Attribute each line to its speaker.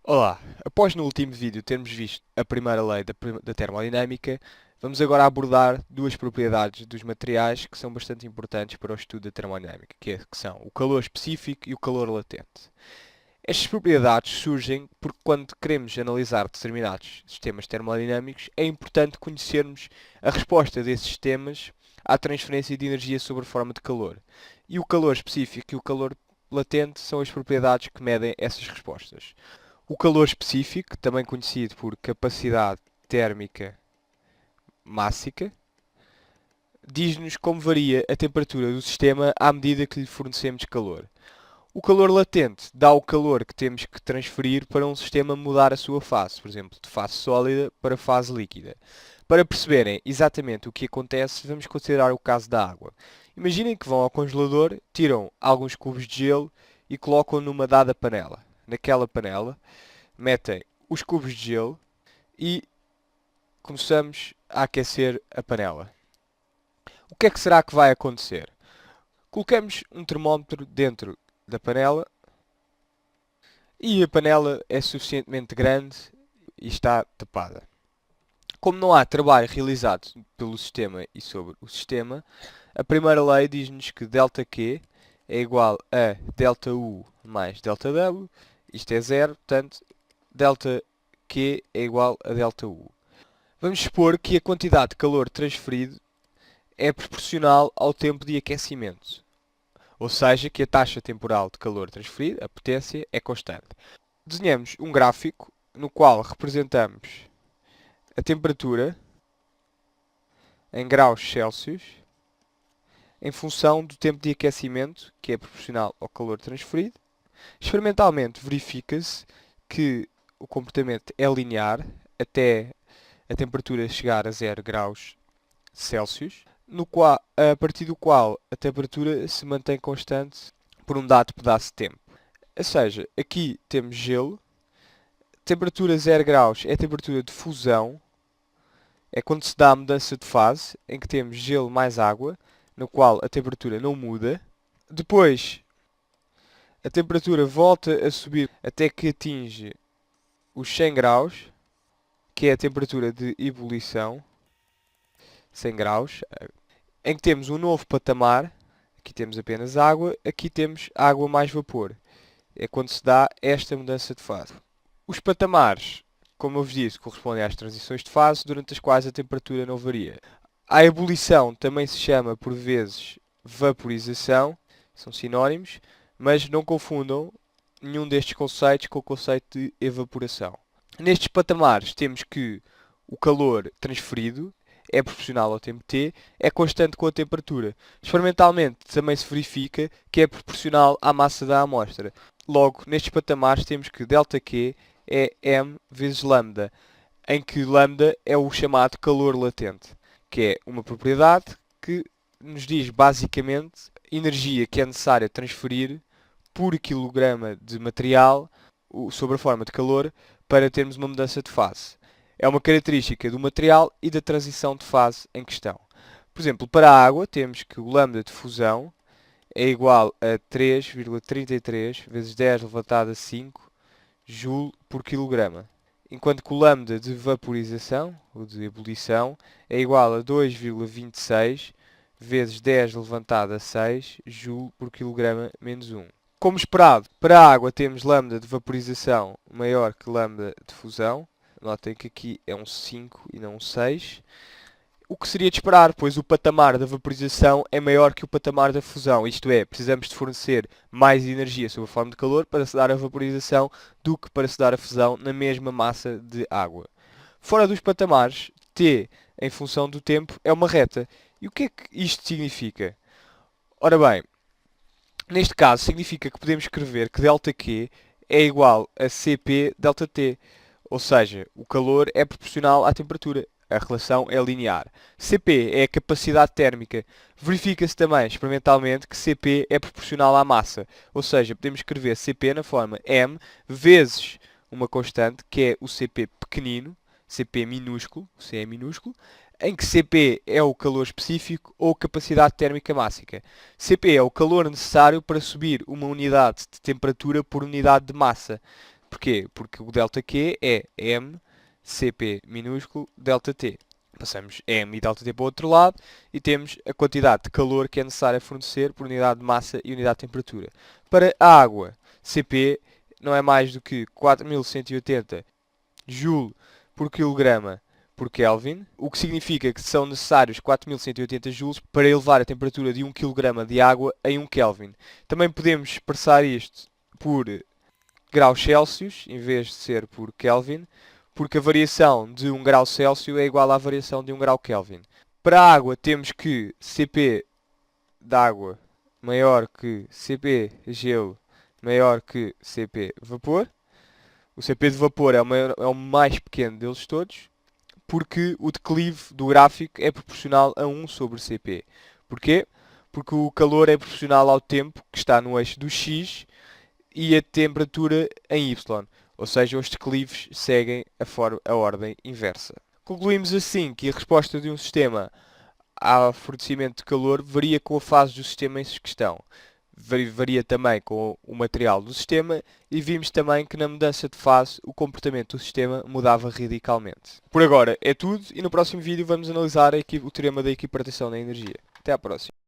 Speaker 1: Olá, após no último vídeo termos visto a primeira lei da termodinâmica, vamos agora abordar duas propriedades dos materiais que são bastante importantes para o estudo da termodinâmica, que são o calor específico e o calor latente. Estas propriedades surgem porque quando queremos analisar determinados sistemas termodinâmicos, é importante conhecermos a resposta desses sistemas à transferência de energia sob a forma de calor. E o calor específico e o calor latente são as propriedades que medem essas respostas. O calor específico, também conhecido por capacidade térmica mássica, diz-nos como varia a temperatura do sistema à medida que lhe fornecemos calor. O calor latente dá o calor que temos que transferir para um sistema mudar a sua fase, por exemplo, de fase sólida para fase líquida. Para perceberem exatamente o que acontece, vamos considerar o caso da água. Imaginem que vão ao congelador, tiram alguns cubos de gelo e colocam numa dada panela. Naquela panela, metem os cubos de gelo e começamos a aquecer a panela. O que é que será que vai acontecer? Colocamos um termómetro dentro da panela e a panela é suficientemente grande e está tapada. Como não há trabalho realizado pelo sistema e sobre o sistema, a primeira lei diz-nos que ΔQ é igual a ΔU mais ΔW, isto é zero, portanto, ΔQ é igual a ΔU. Vamos supor que a quantidade de calor transferido é proporcional ao tempo de aquecimento, ou seja, que a taxa temporal de calor transferido, a potência, é constante. Desenhamos um gráfico no qual representamos a temperatura em graus Celsius em função do tempo de aquecimento, que é proporcional ao calor transferido. Experimentalmente verifica-se que o comportamento é linear até a temperatura chegar a 0 graus Celsius, a partir do qual a temperatura se mantém constante por um dado pedaço de tempo. Ou seja, aqui temos gelo, temperatura 0 graus é a temperatura de fusão, é quando se dá a mudança de fase, em que temos gelo mais água, no qual a temperatura não muda. Depois, a temperatura volta a subir até que atinge os 100 graus, que é a temperatura de ebulição, 100 graus, em que temos um novo patamar. Aqui temos apenas água, aqui temos água mais vapor. É quando se dá esta mudança de fase. Os patamares, como eu vos disse, correspondem às transições de fase durante as quais a temperatura não varia. A ebulição também se chama por vezes vaporização, são sinónimos, mas não confundam nenhum destes conceitos com o conceito de evaporação. Nestes patamares temos que o calor transferido é proporcional ao tempo t, é constante com a temperatura. Experimentalmente também se verifica que é proporcional à massa da amostra. Logo, nestes patamares temos que ΔQ é m vezes lambda, em que lambda é o chamado calor latente, que é uma propriedade que nos diz basicamente a energia que é necessária transferir por quilograma de material sob a forma de calor para termos uma mudança de fase. É uma característica do material e da transição de fase em questão. Por exemplo, para a água temos que o lambda de fusão é igual a 3,33 vezes 10 elevado a 5 joule por quilograma, enquanto que o lambda de vaporização, ou de ebulição, é igual a 2,26 vezes 10 elevado a 6 joule por quilograma menos 1. Como esperado, para a água temos lambda de vaporização maior que lambda de fusão. Notem que aqui é um 5 e não um 6. O que seria de esperar, pois o patamar da vaporização é maior que o patamar da fusão. Isto é, precisamos de fornecer mais energia sob a forma de calor para se dar a vaporização do que para se dar a fusão na mesma massa de água. Fora dos patamares, t em função do tempo é uma reta. E o que é que isto significa? Ora bem, neste caso significa que podemos escrever que ΔQ é igual a Cp ΔT, ou seja, o calor é proporcional à temperatura. A relação é linear. Cp é a capacidade térmica. Verifica-se também experimentalmente que Cp é proporcional à massa, ou seja, podemos escrever Cp na forma m vezes uma constante, que é o Cp pequenino, Cp minúsculo, C é minúsculo, em que Cp é o calor específico ou capacidade térmica mássica. Cp é o calor necessário para subir uma unidade de temperatura por unidade de massa. Porquê? Porque o ΔQ é M, Cp minúsculo, ΔT. Passamos M e ΔT para o outro lado e temos a quantidade de calor que é necessária fornecer por unidade de massa e unidade de temperatura. Para a água, Cp não é mais do que 4180 Joule por quilograma por Kelvin, o que significa que são necessários 4180 joules para elevar a temperatura de 1 kg de água em 1 Kelvin. Também podemos expressar isto por graus Celsius, em vez de ser por Kelvin, porque a variação de 1 grau Celsius é igual à variação de 1 grau Kelvin. Para a água temos que Cp da água maior que Cp gelo maior que Cp vapor. O Cp de vapor é o mais pequeno deles todos, porque o declive do gráfico é proporcional a 1 sobre Cp. Porquê? Porque o calor é proporcional ao tempo que está no eixo do x e a temperatura em y. Ou seja, os declives seguem a ordem inversa. Concluímos assim que a resposta de um sistema ao fornecimento de calor varia com a fase do sistema em questão. Varia também com o material do sistema e vimos também que na mudança de fase o comportamento do sistema mudava radicalmente. Por agora é tudo e no próximo vídeo vamos analisar o teorema da equipartição da energia. Até à próxima.